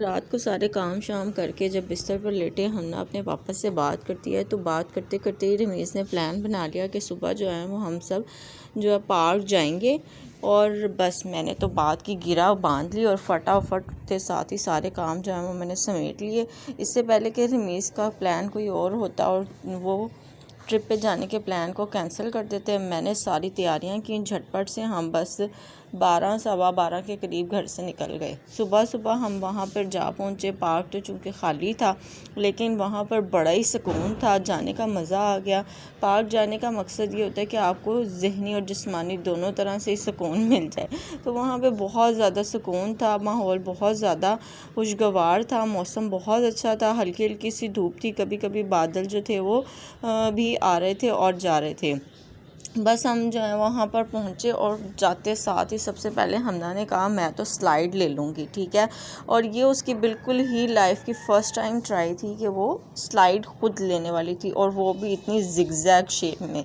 रात को सारे काम शाम करके जब बिस्तर पर लेटे हमना अपने पापा से बात करती है, तो बात करते करते ही रमीज़ ने प्लान बना लिया कि सुबह जो है वो हम सब जो है पार्क जाएंगे। और बस मैंने तो बात की गिरा बांध ली और फटाफट के साथ ही सारे काम जो है वो मैंने समेट लिए। इससे पहले कि रमीज़ का प्लान कोई और होता और वो ट्रिप पे जाने के प्लान को कैंसिल कर देते, मैंने सारी तैयारियां की। झटपट से हम बस 12 सवा 12 के करीब घर से निकल गए। सुबह सुबह हम वहाँ पर जा पहुँचे। पार्क तो चूँकि खाली था, लेकिन वहाँ पर बड़ा ही सुकून था, जाने का मज़ा आ गया। पार्क जाने का मकसद ये होता है कि आपको ज़हनी और जिस्मानी दोनों तरह से सुकून मिल जाए। तो वहाँ पे बहुत ज़्यादा सुकून था, माहौल बहुत ज़्यादा खुशगवार था, मौसम बहुत अच्छा था, हल्की हल्की सी धूप थी, कभी कभी बादल जो थे वो भी आ रहे थे और जा रहे थे। बस हम जो है वहाँ पर पहुँचे और जाते साथ ही सबसे पहले हमना ने कहा मैं तो स्लाइड ले लूँगी, ठीक है। और ये उसकी बिल्कुल ही लाइफ की फ़र्स्ट टाइम ट्राई थी कि वो स्लाइड खुद लेने वाली थी, और वो भी इतनी जिगजैग शेप में।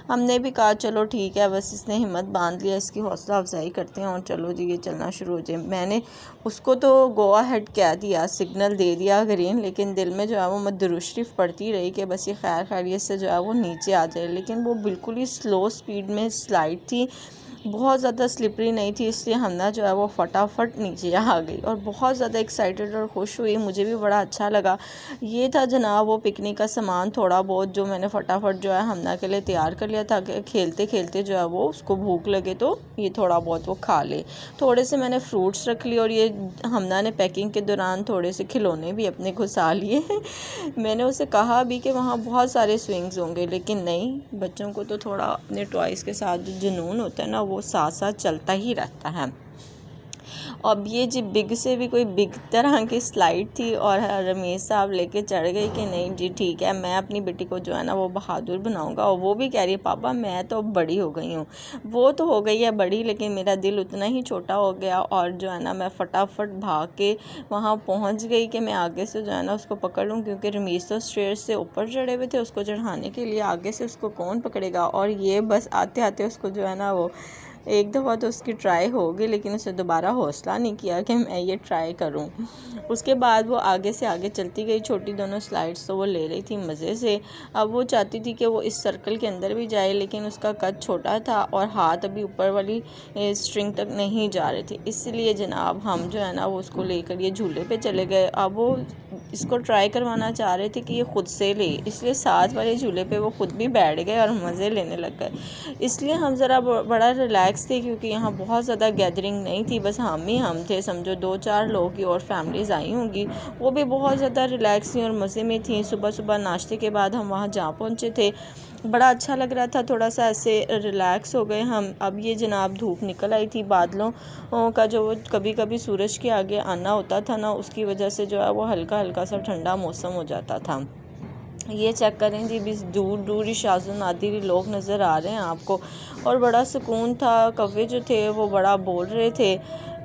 हमने भी कहा चलो ठीक है, बस इसने हिम्मत बांध लिया, इसकी हौसला अफजाई करते हैं और चलो जी ये चलना शुरू हो जाए। मैंने उसको तो गो अहेड कह दिया, सिग्नल दे दिया ग्रीन, लेकिन दिल में जो है वो मद्दुरूद शरीफ पड़ती रही कि बस ये खैर खैरियत से जो है वो नीचे आ जाए। लेकिन वो बिल्कुल ही स्लो स्पीड में स्लाइड थी, बहुत ज़्यादा स्लिपरी नहीं थी, इसलिए हमना जो है वो फटाफट नीचे आ गई और बहुत ज़्यादा एक्साइटेड और खुश हुई। मुझे भी बड़ा अच्छा लगा। ये था जनाब वो पिकनिक का सामान थोड़ा बहुत जो मैंने फटाफट जो है हमना के लिए तैयार कर लिया था कि खेलते खेलते जो है वो उसको भूख लगे तो ये थोड़ा बहुत वो खा ले। थोड़े से मैंने फ्रूट्स रख लिए और ये हमना ने पैकिंग के दौरान थोड़े से खिलौने भी अपने घुसा लिए। मैंने उसे कहा भी कि वहाँ बहुत सारे स्विंग्स होंगे, लेकिन नहीं, बच्चों को तो थोड़ा अपने टॉयज़ के साथ जो जुनून होता है ना वो साथ साथ चलता ही रहता है। अब ये जी बिग से भी कोई बिग तरह की स्लाइड थी और रमेश साहब लेके चढ़ गई कि नहीं जी ठीक है, मैं अपनी बेटी को जो है ना वो बहादुर बनाऊंगा। और वो भी कह रही है पापा मैं तो बड़ी हो गई हूँ। वो तो हो गई है बड़ी, लेकिन मेरा दिल उतना ही छोटा हो गया और जो है ना मैं फटाफट भाग के वहाँ पहुँच गई कि मैं आगे से जो है ना उसको पकड़ लूँ, क्योंकि रमेश तो स्टेयर से ऊपर चढ़े हुए थे, उसको चढ़ाने के लिए आगे से उसको कौन पकड़ेगा। और ये बस आते आते उसको जो है ना वो एक दफ़ा तो उसकी ट्राई होगी, लेकिन उसे दोबारा हौसला नहीं किया कि मैं ये ट्राई करूं। उसके बाद वो आगे से आगे चलती गई। छोटी दोनों स्लाइड्स तो वो ले रही थी मज़े से। अब वो चाहती थी कि वो इस सर्कल के अंदर भी जाए, लेकिन उसका कद छोटा था और हाथ अभी ऊपर वाली स्ट्रिंग तक नहीं जा रहे थे, इसलिए जनाब हम जो है ना वो उसको लेकर ये झूले पे चले गए। अब वो इसको ट्राई करवाना चाह रहे थे कि ये खुद से ले, इसलिए साथ वाले झूले पे वो खुद भी बैठ गए और मज़े लेने लग गए। इसलिए हम ज़रा बड़ा रिलैक्स थे, क्योंकि यहाँ बहुत ज़्यादा गैदरिंग नहीं थी, बस हम थे, समझो 2-4 लोग की और फैमिलीज़ आई होंगी, वो भी बहुत ज़्यादा रिलैक्स थी और मज़े में थी। सुबह सुबह नाश्ते के बाद हम वहाँ जा पहुँचे थे, बड़ा अच्छा लग रहा था, थोड़ा सा ऐसे रिलैक्स हो गए हम। अब ये जनाब धूप निकल आई थी, बादलों का जो कभी कभी सूरज के आगे आना होता था ना, उसकी वजह से जो है वो हल्का हल्का सा ठंडा मौसम हो जाता था। ये चेक करें जी, भी दूर दूर ही शाज़न नादिरी लोग नज़र आ रहे हैं आपको, और बड़ा सुकून था। कौवे जो थे वो बड़ा बोल रहे थे।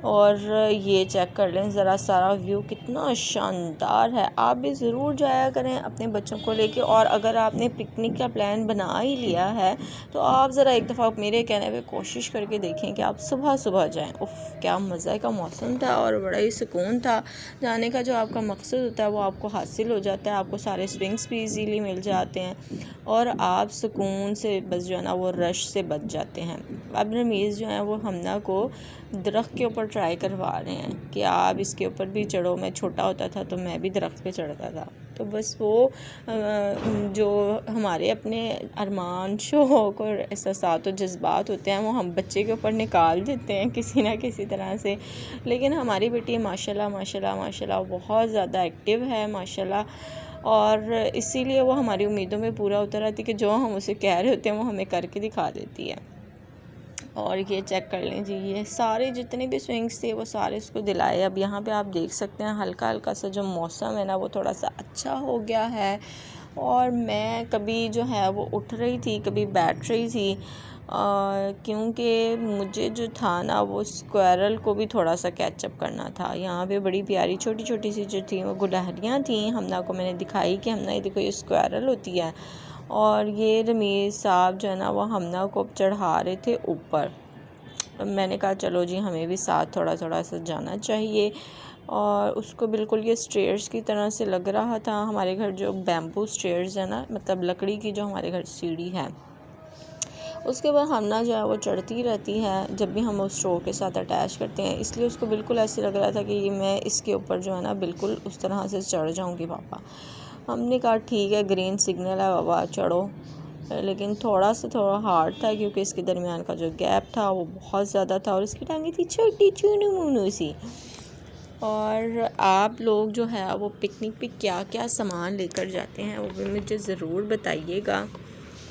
और ये चेक कर लें ज़रा, सारा व्यू कितना शानदार है। आप भी ज़रूर जाया करें अपने बच्चों को लेके, और अगर आपने पिकनिक का प्लान बना ही लिया है तो आप ज़रा एक दफ़ा मेरे कहने पे कोशिश करके देखें कि आप सुबह सुबह जाएं। उफ़ क्या मज़े का मौसम था और बड़ा ही सुकून था। जाने का जो आपका मकसद होता है वो आपको हासिल हो जाता है, आपको सारे स्विंग्स भी इजीली मिल जाते हैं और आप सुकून से बस जो है ना वो रश से बच जाते हैं। अब रमीज़ जो है वो हमना को दरख्त के ऊपर ट्राई करवा रहे हैं कि आप इसके ऊपर भी चढ़ो। मैं छोटा होता था तो मैं भी दरख्त पे चढ़ता था। तो बस वो जो हमारे अपने अरमान शौक़ और एहसासात और जज्बात होते हैं वो हम बच्चे के ऊपर निकाल देते हैं किसी ना किसी तरह से। लेकिन हमारी बेटी माशाल्लाह माशाल्लाह माशाल्लाह बहुत ज़्यादा एक्टिव है माशाल्लाह, और इसीलिए वो हमारी उम्मीदों में पूरा उतर आती है कि जो हम उसे कह रहे होते हैं वो हमें करके दिखा देती है। और ये चेक कर लें जी, ये सारे जितने भी स्विंग्स थे वो सारे इसको दिलाए। अब यहाँ पे आप देख सकते हैं हल्का हल्का सा जो मौसम है ना वो थोड़ा सा अच्छा हो गया है, और मैं कभी जो है वो उठ रही थी कभी बैठ रही थी, क्योंकि मुझे जो था ना वो स्क्वायरल को भी थोड़ा सा कैचअप करना था। यहाँ पे बड़ी प्यारी छोटी छोटी सी जो थी वो गुलहरियाँ थी, हमना को मैंने दिखाई कि हमना ये देखो ये स्क्वायरल होती है। और ये रमीज़ साहब जो है ना वो हमना को चढ़ा रहे थे ऊपर। मैंने कहा चलो जी हमें भी साथ थोड़ा थोड़ा सा जाना चाहिए। और उसको बिल्कुल ये स्टेयर्स की तरह से लग रहा था। हमारे घर जो बैम्बू स्टेयर्स है ना, मतलब लकड़ी की जो हमारे घर सीढ़ी है, उसके बाद हम ना जो है वो चढ़ती रहती है जब भी हम उस स्टोव के साथ अटैच करते हैं, इसलिए उसको बिल्कुल ऐसे लग रहा था कि ये मैं इसके ऊपर जो है ना बिल्कुल उस तरह से चढ़ जाऊंगी पापा। हमने कहा ठीक है, ग्रीन सिग्नल है बाबा, चढ़ो। लेकिन थोड़ा हार्ड था क्योंकि इसके दरमियान का जो गैप था वो बहुत ज़्यादा था और इसकी टांगें थी छोटी चूनू मुनू सी। और आप लोग जो है वो पिकनिक पे क्या क्या सामान लेकर जाते हैं वो भी मुझे ज़रूर बताइएगा।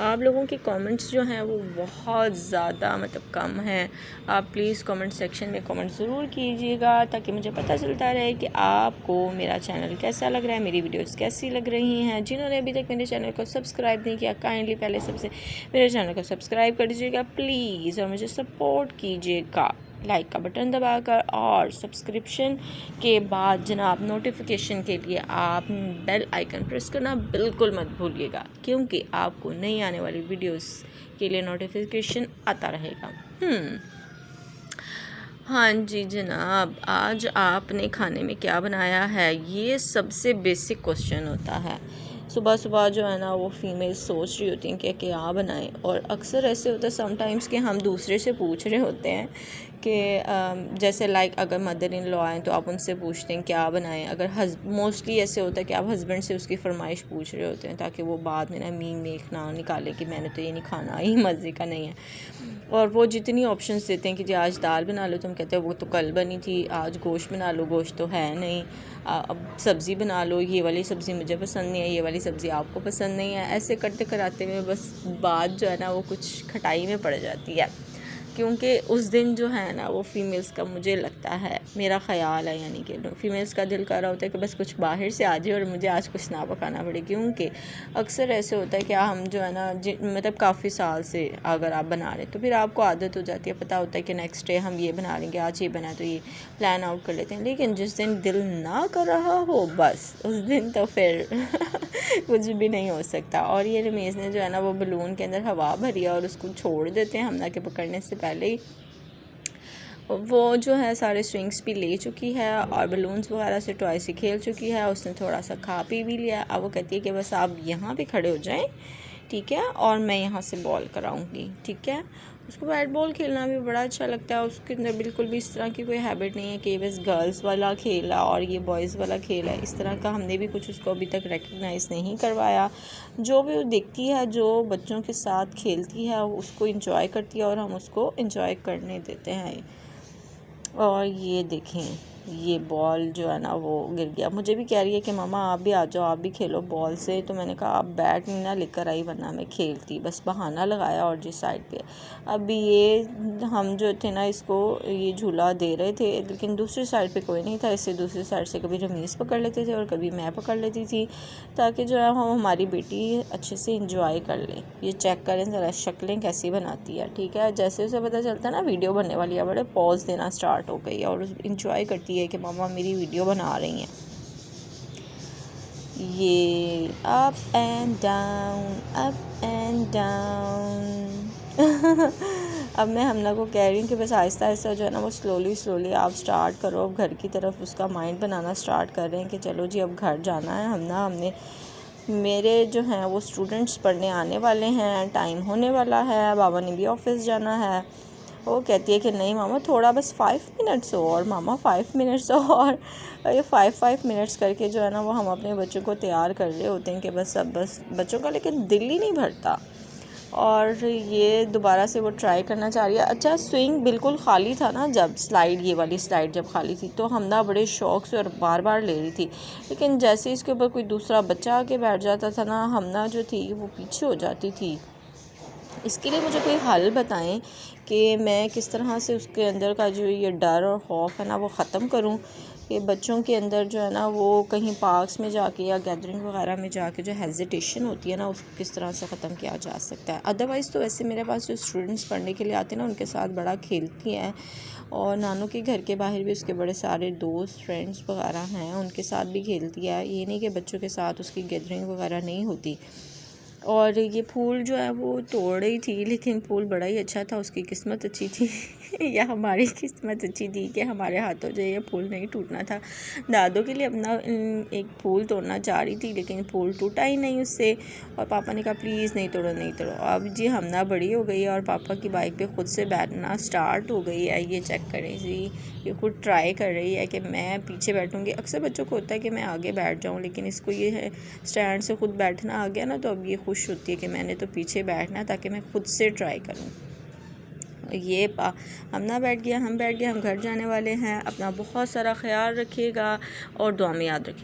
आप लोगों के कमेंट्स जो हैं वो बहुत ज़्यादा मतलब कम हैं। आप प्लीज़ कमेंट सेक्शन में कमेंट ज़रूर कीजिएगा ताकि मुझे पता चलता रहे कि आपको मेरा चैनल कैसा लग रहा है, मेरी वीडियोस कैसी लग रही हैं। जिन्होंने अभी तक मेरे चैनल को सब्सक्राइब नहीं किया, काइंडली पहले सबसे मेरे चैनल को सब्सक्राइब कर दीजिएगा प्लीज़, और मुझे सपोर्ट कीजिएगा लाइक का बटन दबाकर, और सब्सक्रिप्शन के बाद जनाब नोटिफिकेशन के लिए आप बेल आइकन प्रेस करना बिल्कुल मत भूलिएगा, क्योंकि आपको नई आने वाली वीडियोस के लिए नोटिफिकेशन आता रहेगा। हाँ जी जनाब, आज आपने खाने में क्या बनाया है, ये सबसे बेसिक क्वेश्चन होता है। सुबह सुबह जो है ना वो फीमेल सोच रही होती हैं कि क्या बनाएं, और अक्सर ऐसे होता है समटाइम्स कि हम दूसरे से पूछ रहे होते हैं कि जैसे लाइक अगर मदर इन लॉ आएँ तो आप उनसे पूछते हैं क्या बनाएं। अगर मोस्टली ऐसे होता है कि आप हस्बैंड से उसकी फरमाइश पूछ रहे होते हैं ताकि वो बाद में ना मेख ना निकाले कि मैंने तो ये नहीं खाना, ये मज़े का नहीं है। और वो जितनी ऑप्शंस देते हैं कि जी आज दाल बना लो, तुम कहते हो वो तो कल बनी थी। आज गोश्त बना लो, गोश्त तो है नहीं। अब सब्ज़ी बना लो, ये वाली सब्ज़ी मुझे पसंद नहीं है, ये वाली सब्ज़ी आपको पसंद नहीं है। ऐसे करते कराते में बस बात जो है ना वो कुछ खटाई में पड़ जाती है, क्योंकि उस दिन जो है ना वो फ़ीमेल्स का, मुझे लगता है, मेरा ख़्याल है, यानी कि फ़ीमेल्स का दिल कर रहा होता है कि बस कुछ बाहर से आ जाए और मुझे आज कुछ ना पकाना पड़े। क्योंकि अक्सर ऐसे होता है कि हम जो है ना मतलब काफ़ी साल से अगर आप बना रहे तो फिर आपको आदत हो जाती है, पता होता है कि नेक्स्ट डे हम ये बना लेंगे, आज ये बना तो ये प्लान आउट कर लेते हैं। लेकिन जिस दिन दिल ना कर रहा हो बस उस दिन तो फिर कुछ भी नहीं हो सकता। और ये रमीज़ ने जो है ना वो बलून के अंदर हवा भरी है और उसको छोड़ देते हैं हमना के पकड़ने से पहले ही। वो जो है सारे स्विंग्स भी ले चुकी है और बलून्स वगैरह से टॉय से खेल चुकी है। उसने थोड़ा सा खा पी भी लिया। अब वो कहती है कि बस आप यहाँ पे खड़े हो जाएं, ठीक है, और मैं यहाँ से बॉल कराऊंगी, ठीक है। उसको बैट बॉल खेलना भी बड़ा अच्छा लगता है। उसके अंदर बिल्कुल भी इस तरह की कोई हैबिट नहीं है कि बस गर्ल्स वाला खेल है और ये बॉयज़ वाला खेल है। इस तरह का हमने भी कुछ उसको अभी तक रिकग्नाइज़ नहीं करवाया। जो भी वो देखती है, जो बच्चों के साथ खेलती है, उसको इंजॉय करती है और हम उसको इंजॉय करने देते हैं। और ये देखें, ये बॉल जो है ना वो गिर गया। मुझे भी कह रही है कि मामा आप भी आ जाओ, आप भी खेलो बॉल से। तो मैंने कहा आप बैट नहीं ना लेकर आई, वरना मैं खेलती। बस बहाना लगाया। और जिस साइड पे अब ये हम जो थे ना इसको ये झूला दे रहे थे, लेकिन दूसरी साइड पे कोई नहीं था, इससे दूसरी साइड से कभी रमीज़ पकड़ लेते थे और कभी मैं पकड़ लेती थी, ताकि जो है हम हमारी बेटी अच्छे से इंजॉय कर लें। ये चेक करें ज़रा शक्लें कैसी बनाती है, ठीक है। जैसे उसे पता चलता है ना वीडियो बनने वाली है, बड़े पॉज देना स्टार्ट हो गई है और इंजॉय करती है कि मामा मेरी वीडियो बना रही हैं। ये अप एंड डाउन अब मैं हमना को कह रही हूँ कि बस आहिस्ता आहिस्ता जो है ना वो स्लोली आप स्टार्ट करो। अब घर की तरफ उसका माइंड बनाना स्टार्ट कर रहे हैं कि चलो जी अब घर जाना है। हमने मेरे जो हैं वो स्टूडेंट्स पढ़ने आने वाले हैं, टाइम होने वाला है, बाबा ने भी ऑफिस जाना है। वो कहती है कि नहीं मामा थोड़ा बस 5 मिनट्स और, मामा 5 मिनट्स और। ये 5 मिनट्स करके जो है ना वो हम अपने बच्चों को तैयार कर रहे होते हैं कि बस बच्चों का लेकिन दिल ही नहीं भरता। और ये दोबारा से वो ट्राई करना चाह रही है। अच्छा, स्विंग बिल्कुल खाली था ना जब ये वाली स्लाइड जब खाली थी तो हम ना बड़े शौक़ से और बार बार ले रही थी, लेकिन जैसे इसके ऊपर कोई दूसरा बच्चा आके बैठ जाता था ना, हम ना जो थी वो पीछे हो जाती थी। इसके लिए मुझे कोई हल बताएं कि मैं किस तरह से उसके अंदर का जो ये डर और खौफ है ना वो ख़त्म करूं, कि बच्चों के अंदर जो है ना वो कहीं पार्क्स में जाके या गैदरिंग वगैरह में जाके जो हेजिटेशन होती है ना उसको किस तरह से ख़त्म किया जा सकता है। अदरवाइज़ तो वैसे मेरे पास जो स्टूडेंट्स पढ़ने के लिए आते हैं ना उनके साथ बड़ा खेलती हैं, और नानू के घर के बाहर भी उसके बड़े सारे दोस्त फ्रेंड्स वगैरह हैं, उनके साथ भी खेलती है। ये नहीं कि बच्चों के साथ उसकी गैदरिंग वगैरह नहीं होती। और ये फूल जो है वो तोड़ रही थी, लेकिन फूल बड़ा ही अच्छा था, उसकी किस्मत अच्छी थी या हमारी किस्मत अच्छी थी कि हमारे हाथों से ये फूल नहीं टूटना था। दादों के लिए अपना एक फूल तोड़ना चाह रही थी, लेकिन फूल टूटा ही नहीं उससे, और पापा ने कहा प्लीज़ नहीं तोड़ो नहीं तोड़ो। अब जी हमना बड़ी हो गई है और पापा की बाइक पे ख़ुद से बैठना स्टार्ट हो गई है। ये चेक करें जी, ये खुद ट्राई कर रही है कि मैं पीछे बैठूँगी। अक्सर बच्चों को होता है कि मैं आगे बैठ जाऊँ, लेकिन इसको ये है स्टैंड से खुद बैठना आ गया ना, तो अब ये खुश होती है कि मैंने तो पीछे बैठना है ताकि मैं खुद से ट्राई करूँ। ये हम ना बैठ गया, हम बैठ गए, हम घर जाने वाले हैं। अपना बहुत सारा ख्याल रखिएगा और दुआ में याद रखिए।